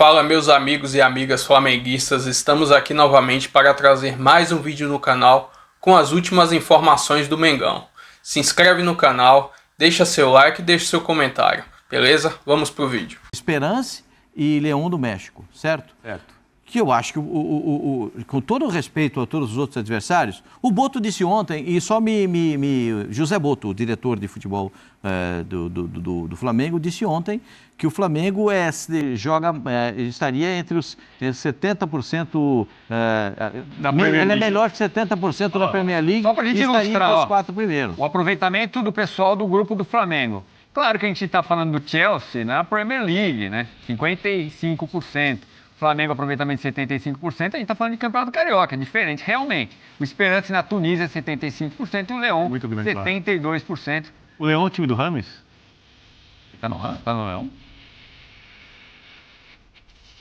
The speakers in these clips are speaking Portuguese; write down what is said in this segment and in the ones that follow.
Fala, meus amigos e amigas flamenguistas, estamos aqui novamente para trazer mais um vídeo no canal com as últimas informações do Mengão. Se inscreve no canal, deixa seu like e deixa seu comentário, beleza? Vamos pro vídeo. Esperance e Leão do México, certo? Certo. Que eu acho que, com todo o respeito a todos os outros adversários, o Boto disse ontem, e só José Boto, o diretor de futebol do Flamengo, disse ontem que o Flamengo estaria entre os 70%, ele é melhor que 70% da Premier League, só pra gente e estaria ilustrar, entre os 4 primeiros. O aproveitamento do pessoal do grupo do Flamengo. Claro que a gente está falando do Chelsea na Premier League, né? 55%. Flamengo, aproveitamento de 75%, a gente está falando de Campeonato Carioca, é diferente, realmente. O Esperance na Tunísia é 75% e o Leão, muito grande, 72%. Claro. O Leão é o time do Rames? Tá no Leão.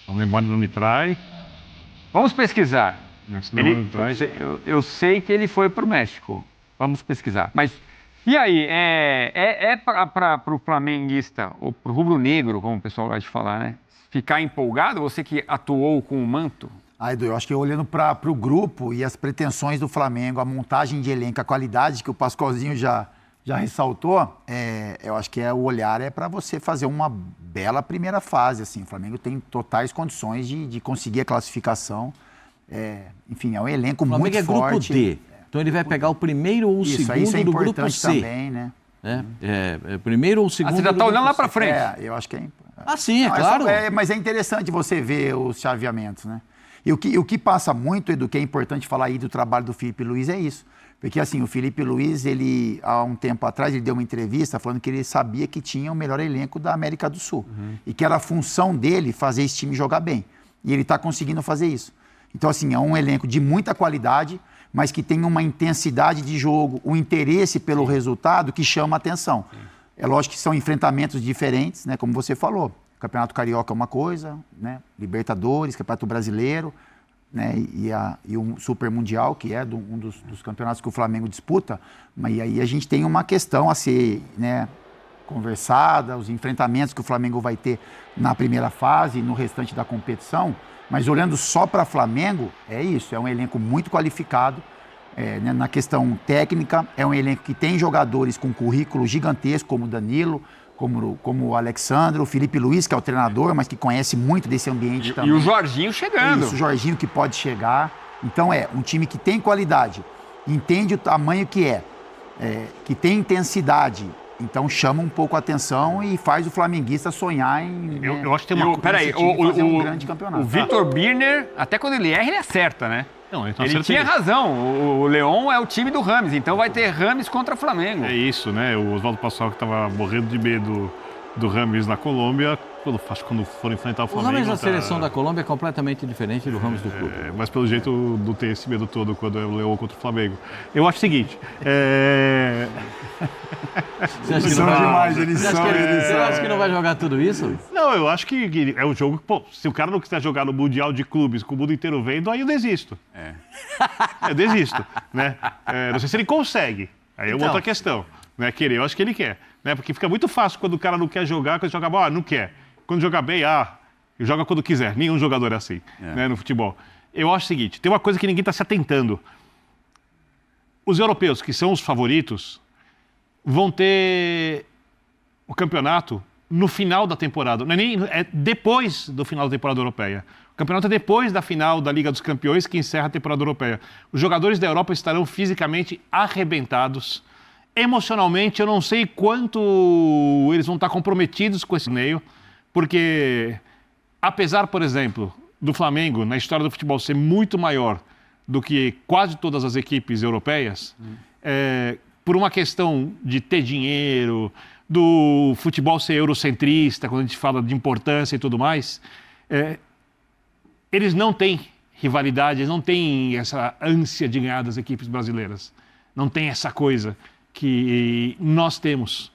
A memória não me trai. Vamos pesquisar. Eu sei que ele foi para o México. Vamos pesquisar. Mas, e aí, para o flamenguista, ou para o rubro-negro, como o pessoal gosta de falar, né? Ficar empolgado, você que atuou com o manto? Edu, eu acho que olhando para o grupo e as pretensões do Flamengo, a montagem de elenco, a qualidade que o Pascoalzinho já ressaltou, eu acho que o olhar é para você fazer uma bela primeira fase. Assim. O Flamengo tem totais condições de conseguir a classificação. Enfim, é um elenco muito forte. O Flamengo é grupo D, então ele vai pegar o primeiro ou o segundo do grupo C. Também, né? Primeiro ou o segundo. Você já está olhando lá para frente. Eu acho que é. Sim, é claro. Mas é interessante você ver os chaveamentos, né? E o que passa muito, Edu, que é importante falar aí do trabalho do Felipe Luiz, é isso. Porque, assim, o Felipe Luiz, ele, há um tempo atrás, ele deu uma entrevista falando que ele sabia que tinha o melhor elenco da América do Sul. E que era a função dele fazer esse time jogar bem. E ele está conseguindo fazer isso. Então, assim, é um elenco de muita qualidade, mas que tem uma intensidade de jogo, um interesse pelo resultado que chama a atenção. É lógico que são enfrentamentos diferentes, né? Como você falou. O Campeonato Carioca é uma coisa, né? Libertadores, Campeonato Brasileiro, né? E o Super Mundial, que é um dos campeonatos que o Flamengo disputa. Mas aí a gente tem uma questão a ser, né, conversada, os enfrentamentos que o Flamengo vai ter na primeira fase e no restante da competição. Mas olhando só para o Flamengo, é isso, é um elenco muito qualificado. Né, na questão técnica, é um elenco que tem jogadores com currículo gigantesco, como o Danilo, como o Alexandre, o Felipe Luiz, que é o treinador, mas que conhece muito desse ambiente também. E o Jorginho chegando. Isso, o Jorginho que pode chegar. Então um time que tem qualidade, entende o tamanho que tem intensidade. Então chama um pouco a atenção e faz o flamenguista sonhar em... Eu acho que tem uma... Peraí, um grande campeonato. O Vitor Birner, até quando ele erra, ele acerta, né? Não, ele tinha razão, o Leão é o time do Rames, então vai ter Rames contra Flamengo. É isso, né? O Oswaldo Passal, que estava morrendo de medo do Rames na Colômbia, quando for enfrentar o Flamengo... O Rames na seleção da Colômbia é completamente diferente do Rames do clube. Mas pelo jeito não tem esse medo todo quando é o Leão contra o Flamengo. Eu acho o seguinte... Você acha que não vai jogar tudo isso? Não, eu acho que é um jogo que, pô, se o cara não quiser jogar no Mundial de Clubes com o mundo inteiro vendo, aí eu desisto. Eu desisto, né? Não sei se ele consegue, aí é uma outra questão. Né? Querer, eu acho que ele quer. Né? Porque fica muito fácil quando o cara não quer jogar, quando joga bola, não quer. Quando joga bem, joga quando quiser. Nenhum jogador é assim, né, no futebol. Eu acho o seguinte, tem uma coisa que ninguém está se atentando. Os europeus, que são os favoritos, vão ter o campeonato no final da temporada. Não é depois do final da temporada europeia. O campeonato é depois da final da Liga dos Campeões, que encerra a temporada europeia. Os jogadores da Europa estarão fisicamente arrebentados. Emocionalmente, eu não sei quanto eles vão estar comprometidos com esse torneio, porque apesar, por exemplo, do Flamengo, na história do futebol, ser muito maior do que quase todas as equipes europeias, por uma questão de ter dinheiro, do futebol ser eurocentrista, quando a gente fala de importância e tudo mais, eles não têm rivalidade, eles não têm essa ânsia de ganhar das equipes brasileiras. Não tem essa coisa que nós temos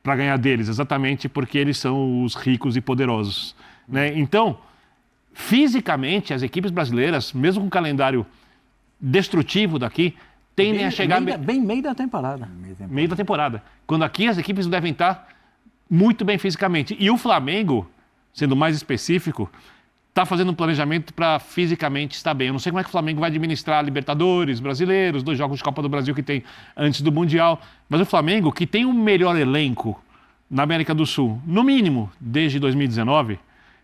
para ganhar deles, exatamente porque eles são os ricos e poderosos. Né? Então, fisicamente, as equipes brasileiras, mesmo com um calendário destrutivo daqui, tendem a chegar... Meio da temporada. Meio da temporada. Quando aqui as equipes devem estar muito bem fisicamente. E o Flamengo, sendo mais específico, está fazendo um planejamento para fisicamente estar bem. Eu não sei como é que o Flamengo vai administrar Libertadores, Brasileiros, 2 jogos de Copa do Brasil que tem antes do Mundial. Mas o Flamengo, que tem o melhor elenco na América do Sul, no mínimo, desde 2019,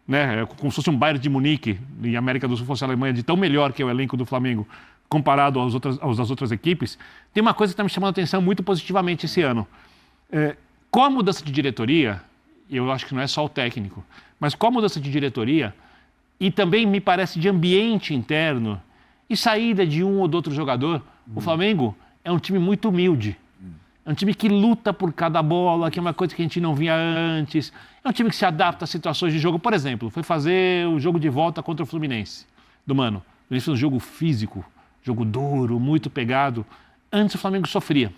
né, como se fosse um Bayern de Munique, e a América do Sul fosse a Alemanha, de tão melhor que é o elenco do Flamengo, comparado às outras equipes, tem uma coisa que está me chamando a atenção muito positivamente esse ano. Com a mudança de diretoria, eu acho que não é só o técnico, mas com a mudança de diretoria, e também me parece de ambiente interno, e saída de um ou do outro jogador, o Flamengo é um time muito humilde. É um time que luta por cada bola, que é uma coisa que a gente não via antes. É um time que se adapta a situações de jogo. Por exemplo, foi fazer o jogo de volta contra o Fluminense, do Mano. Ele fez um jogo físico, jogo duro, muito pegado. Antes o Flamengo sofria.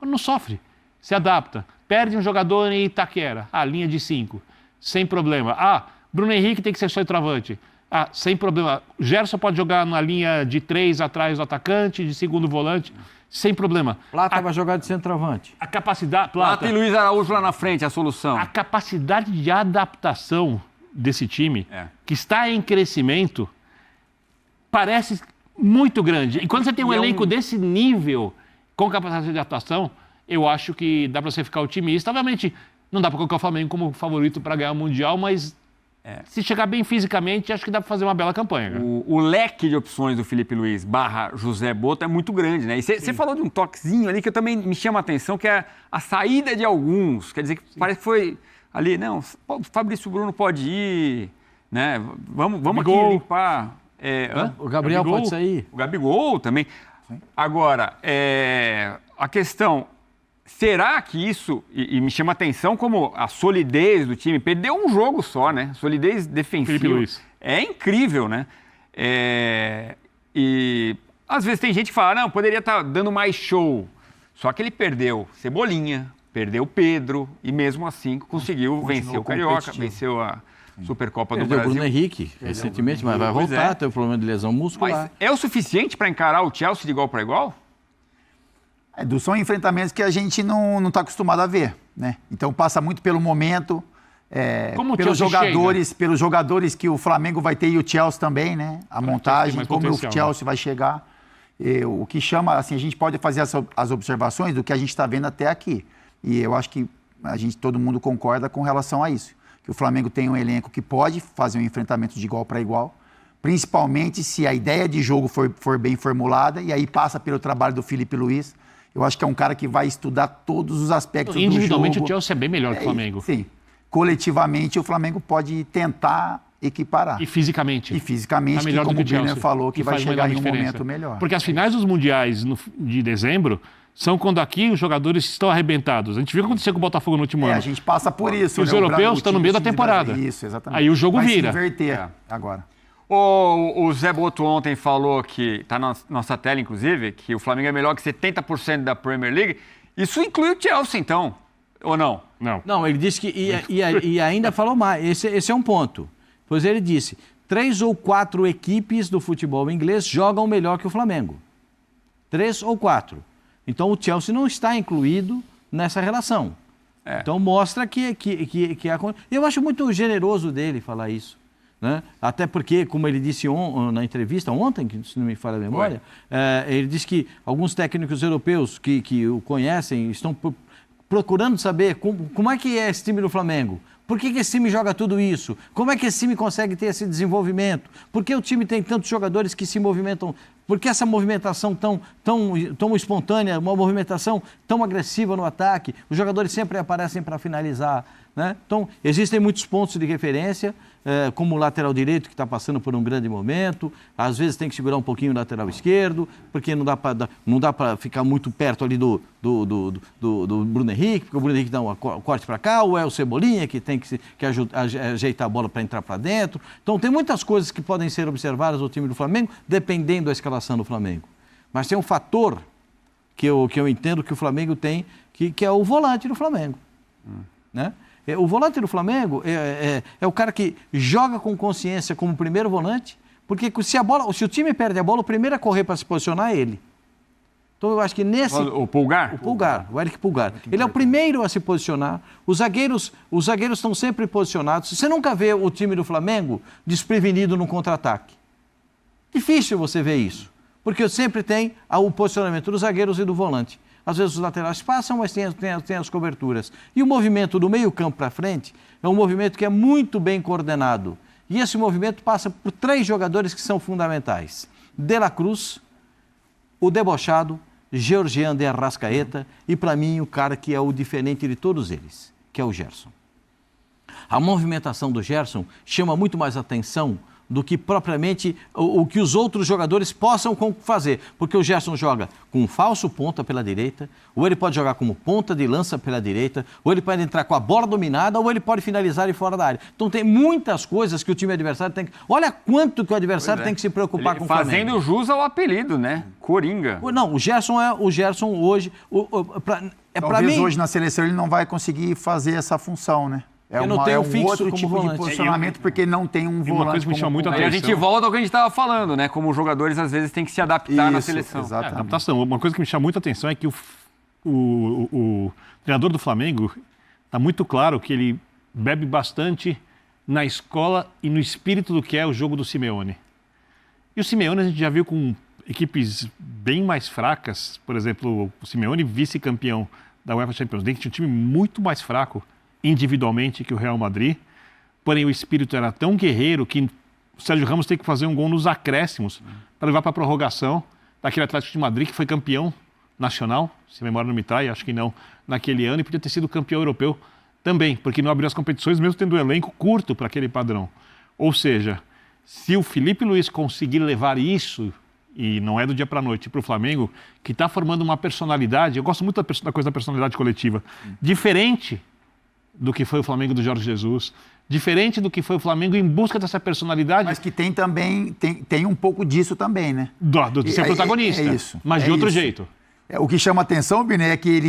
Não sofre, se adapta. Perde um jogador em Itaquera, linha de 5, sem problema. Bruno Henrique tem que ser centroavante. Sem problema. O Gerson pode jogar na linha de 3 atrás do atacante, de segundo volante, sem problema. Plata vai jogar de centroavante. A capacidade... Plata e Luiz Araújo lá na frente, a solução. A capacidade de adaptação desse time, que está em crescimento, parece muito grande. E quando você tem um elenco desse nível, com capacidade de adaptação, eu acho que dá para você ficar otimista. Obviamente, não dá para colocar o Flamengo como favorito para ganhar o Mundial, mas se chegar bem fisicamente, acho que dá para fazer uma bela campanha. Cara. O leque de opções do Felipe Luiz / José Botto é muito grande, né? E você falou de um toquezinho ali que eu também me chama a atenção, que é a saída de alguns. Quer dizer, que parece que foi ali, não, o Fabrício Bruno pode ir, né? Vamos aqui limpar. O Gabriel pode sair. O Gabigol também. Sim. Agora, a questão... Será que isso, e me chama a atenção como a solidez do time, perdeu um jogo só, né? Solidez defensiva. Felipe Luiz. É incrível, né? E às vezes tem gente que fala, não, poderia estar dando mais show. Só que ele perdeu Cebolinha, perdeu Pedro, e mesmo assim conseguiu vencer o Carioca, venceu a Supercopa do Brasil. O Bruno Henrique, recentemente, mas vai voltar, tem um problema de lesão muscular. Mas é o suficiente para encarar o Chelsea de igual para igual? São enfrentamentos que a gente não está acostumado a ver, né? Então passa muito pelo momento, pelos jogadores que o Flamengo vai ter e o Chelsea também, né? A montagem, como o Chelsea vai chegar. O que chama, assim, a gente pode fazer as observações do que a gente está vendo até aqui. E eu acho que todo mundo concorda com relação a isso. Que o Flamengo tem um elenco que pode fazer um enfrentamento de igual para igual, principalmente se a ideia de jogo for bem formulada, e aí passa pelo trabalho do Felipe Luiz. Eu acho que é um cara que vai estudar todos os aspectos do jogo. Individualmente o Chelsea é bem melhor que o Flamengo. Sim. Coletivamente o Flamengo pode tentar equiparar. E fisicamente. Tá, como o Birner falou, que vai chegar em um momento melhor. Porque as finais dos mundiais de dezembro são quando aqui os jogadores estão arrebentados. A gente viu o que aconteceu com o Botafogo no último ano. A gente passa por isso. Os europeus estão no meio da temporada. Isso, exatamente. Aí o jogo vira. Vai se inverter agora. O Zé Botto ontem falou que, está na nossa tela inclusive, que o Flamengo é melhor que 70% da Premier League. Isso inclui o Chelsea, então, ou não? Não, ele disse que, e ainda falou mais, esse é um ponto. Pois ele disse, 3 ou 4 equipes do futebol inglês jogam melhor que o Flamengo. 3 ou 4. Então o Chelsea não está incluído nessa relação. Então mostra que eu acho muito generoso dele falar isso. Né? Até porque, como ele disse na entrevista ontem, que se não me falha a memória, ele disse que alguns técnicos europeus que o conhecem estão procurando saber como é que é esse time do Flamengo. Por que esse time joga tudo isso? Como é que esse time consegue ter esse desenvolvimento? Por que o time tem tantos jogadores que se movimentam? Por que essa movimentação tão espontânea, uma movimentação tão agressiva no ataque? Os jogadores sempre aparecem para finalizar. Né? Então, existem muitos pontos de referência, como o lateral direito, que está passando por um grande momento. Às vezes tem que segurar um pouquinho o lateral esquerdo, porque não dá para ficar muito perto ali do Bruno Henrique, porque o Bruno Henrique dá um corte para cá, ou é o Cebolinha que tem que ajeitar a bola para entrar para dentro. Então, tem muitas coisas que podem ser observadas no time do Flamengo, dependendo da escalação do Flamengo. Mas tem um fator que eu entendo que o Flamengo tem, que é o volante do Flamengo. Né? O volante do Flamengo é o cara que joga com consciência como primeiro volante, porque se o time perde a bola, o primeiro a correr para se posicionar é ele. Então eu acho que nesse... O Pulgar? O Eric Pulgar. Ele é o primeiro a se posicionar. Os zagueiros estão sempre posicionados. Você nunca vê o time do Flamengo desprevenido no contra-ataque. Difícil você ver isso. Porque sempre tem o posicionamento dos zagueiros e do volante. Às vezes os laterais passam, mas tem as coberturas. E o movimento do meio-campo para frente é um movimento que é muito bem coordenado. E esse movimento passa por 3 jogadores que são fundamentais. De La Cruz, o debochado, Georgian de Arrascaeta e, para mim, o cara que é o diferente de todos eles, que é o Gerson. A movimentação do Gerson chama muito mais atenção do que propriamente o que os outros jogadores possam fazer. Porque o Gerson joga com um falso ponta pela direita, ou ele pode jogar como ponta de lança pela direita, ou ele pode entrar com a bola dominada, ou ele pode finalizar de fora da área. Então tem muitas coisas que o time adversário tem que... Olha quanto que o adversário tem que se preocupar com o Flamengo. Fazendo jus ao apelido, né? Coringa. Não, o Gerson hoje... Talvez hoje na seleção ele não vai conseguir fazer essa função, né? Não tem um fixo outro tipo volante. de posicionamento, porque não tem um volante. Uma coisa que me chama muita Aí a atenção. gente volta ao que a gente estava falando, né? Como os jogadores às vezes têm que se adaptar na seleção. Exatamente. Adaptação. Uma coisa que me chama muita atenção é que o treinador do Flamengo está muito claro que ele bebe bastante na escola e no espírito do que é o jogo do Simeone. E o Simeone a gente já viu com equipes bem mais fracas, por exemplo, o Simeone vice-campeão da UEFA Champions League, tinha um time muito mais fraco individualmente que o Real Madrid, porém o espírito era tão guerreiro que o Sérgio Ramos tem que fazer um gol nos acréscimos para levar para a prorrogação daquele Atlético de Madrid que foi campeão nacional, se a memória não me trai, acho que não, naquele ano, e podia ter sido campeão europeu também, porque não abriu as competições mesmo tendo um elenco curto para aquele padrão. Ou seja, se o Filipe Luís conseguir levar isso, e não é do dia para a noite, para o Flamengo, que está formando uma personalidade, eu gosto muito da coisa da personalidade coletiva, diferente do que foi o Flamengo do Jorge Jesus, diferente do que foi o Flamengo em busca dessa personalidade. Mas que tem também, tem um pouco disso também, né? De ser protagonista, isso, mas de outro jeito. O que chama atenção, Biné, é que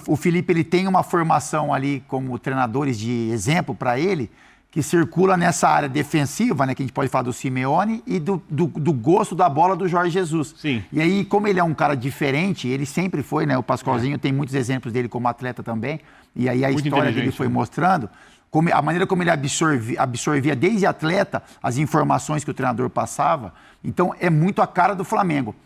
o Felipe ele tem uma formação ali como treinadores de exemplo para ele, que circula nessa área defensiva, né, que a gente pode falar do Simeone, e do gosto da bola do Jorge Jesus. Sim. E aí, como ele é um cara diferente, ele sempre foi, né? O Pascoalzinho tem muitos exemplos dele como atleta também, e aí a Muito história dele foi mostrando, a maneira como ele absorvia desde atleta as informações que o treinador passava. Então, é muito a cara do Flamengo.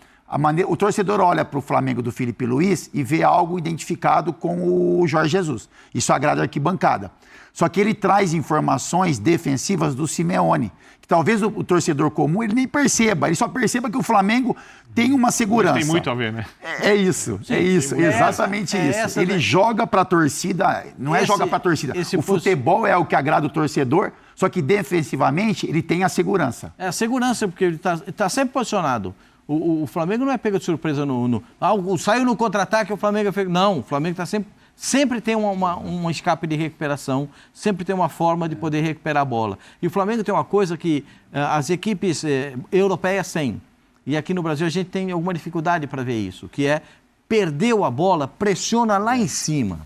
O torcedor olha para o Flamengo do Filipe Luís e vê algo identificado com o Jorge Jesus. Isso agrada a arquibancada. Só que ele traz informações defensivas do Simeone, que talvez o torcedor comum ele nem perceba. Ele só perceba que o Flamengo tem uma segurança. Mas tem muito a ver, né? É isso, exatamente isso. Ele joga para a torcida, não é joga para a torcida. O futebol é o que agrada o torcedor, só que defensivamente ele tem a segurança. É a segurança, porque ele está sempre posicionado. O Flamengo não é pego de surpresa saiu no contra-ataque, o Flamengo é pego. Não, o Flamengo está sempre tem um escape de recuperação, sempre tem uma forma de poder recuperar a bola. E o Flamengo tem uma coisa que as equipes europeias têm, e aqui no Brasil a gente tem alguma dificuldade para ver isso, que é perdeu a bola, pressiona lá em cima.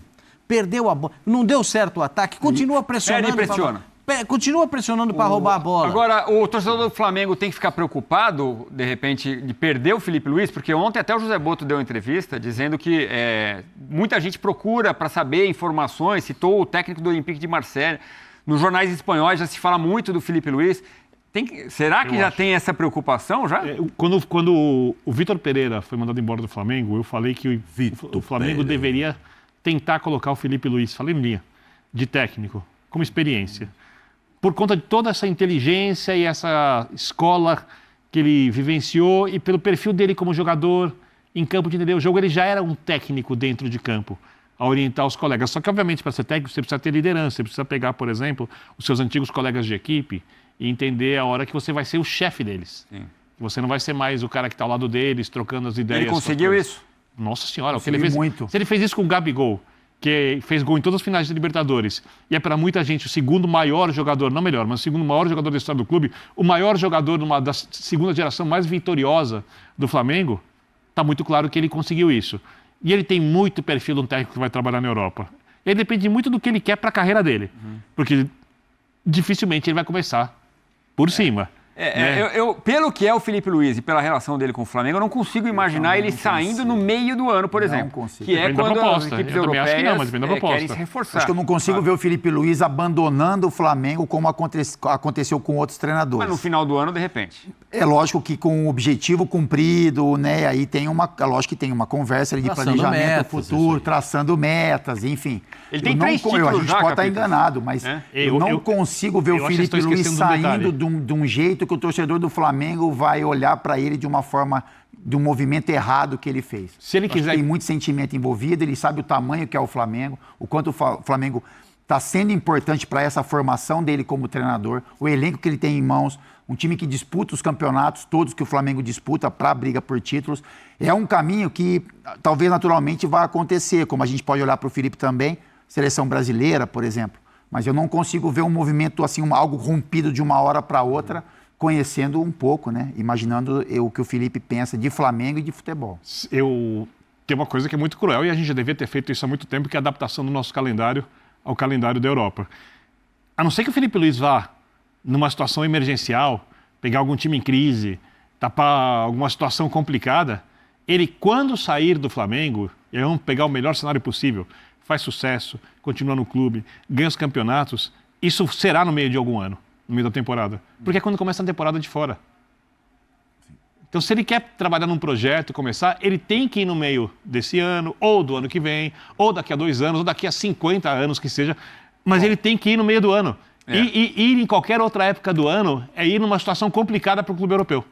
Perdeu a bola, não deu certo o ataque, continua pressionando. Ele pressiona. Continua pressionando para roubar a bola. Agora, o torcedor do Flamengo tem que ficar preocupado, de repente, de perder o Filipe Luís, porque ontem até o José Boto deu uma entrevista dizendo que muita gente procura para saber informações, citou o técnico do Olympique de Marseille. Nos jornais espanhóis já se fala muito do Filipe Luís. Será que tem essa preocupação já? Quando o Vitor Pereira foi mandado embora do Flamengo, eu falei que o Flamengo deveria tentar colocar o Filipe Luís, falei em linha, de técnico, como experiência. Por conta de toda essa inteligência e essa escola que ele vivenciou e pelo perfil dele como jogador em campo de entender o jogo, ele já era um técnico dentro de campo, a orientar os colegas. Só que, obviamente, para ser técnico, você precisa ter liderança, você precisa pegar, por exemplo, os seus antigos colegas de equipe e entender a hora que você vai ser o chefe deles. Sim. Você não vai ser mais o cara que está ao lado deles, trocando as ideias. Ele conseguiu isso? Nossa Senhora, o que ele fez. Muito. Se ele fez isso com o Gabigol, que fez gol em todas as finais de Libertadores, e é para muita gente o segundo maior jogador, não melhor, mas o segundo maior jogador da história do clube, o maior jogador da segunda geração mais vitoriosa do Flamengo, está muito claro que ele conseguiu isso. E ele tem muito perfil de um técnico que vai trabalhar na Europa. Ele depende muito do que ele quer para a carreira dele, porque dificilmente ele vai começar por cima. Pelo que é o Felipe Luiz e pela relação dele com o Flamengo, eu não consigo imaginar ele saindo no meio do ano, por exemplo. Que é quando as equipes europeias querem se reforçar. Acho que eu não consigo ver o Felipe Luiz abandonando o Flamengo como aconteceu com outros treinadores. Mas no final do ano, de repente. É lógico que com o objetivo cumprido, né? Aí tem lógico que tem uma conversa ali de planejamento futuro, traçando metas, enfim. Ele tem 3 títulos a gente pode estar enganado, mas eu não consigo ver o Felipe Luiz saindo de um jeito que o torcedor do Flamengo vai olhar para ele de uma forma, de um movimento errado que ele fez. Se ele quiser... Tem muito sentimento envolvido, ele sabe o tamanho que é o Flamengo, o quanto o Flamengo está sendo importante para essa formação dele como treinador, o elenco que ele tem em mãos, um time que disputa os campeonatos, todos que o Flamengo disputa para a briga por títulos. É um caminho que talvez naturalmente vai acontecer, como a gente pode olhar para o Felipe também, seleção brasileira, por exemplo. Mas eu não consigo ver um movimento assim, algo rompido de uma hora para outra, conhecendo um pouco, né? Imaginando o que o Felipe pensa de Flamengo e de futebol. Tem uma coisa que é muito cruel e a gente já devia ter feito isso há muito tempo, que é a adaptação do nosso calendário ao calendário da Europa. A não ser que o Felipe Luiz vá numa situação emergencial, pegar algum time em crise, tapar alguma situação complicada, ele, quando sair do Flamengo, e vamos pegar o melhor cenário possível, faz sucesso, continua no clube, ganha os campeonatos, isso será no meio de algum ano, no meio da temporada. Porque é quando começa a temporada de fora. Então, se ele quer trabalhar num projeto e começar, ele tem que ir no meio desse ano, ou do ano que vem, ou daqui a 2 anos, ou daqui a 50 anos que seja, mas ele tem que ir no meio do ano. E ir em qualquer outra época do ano é ir numa situação complicada para o clube europeu.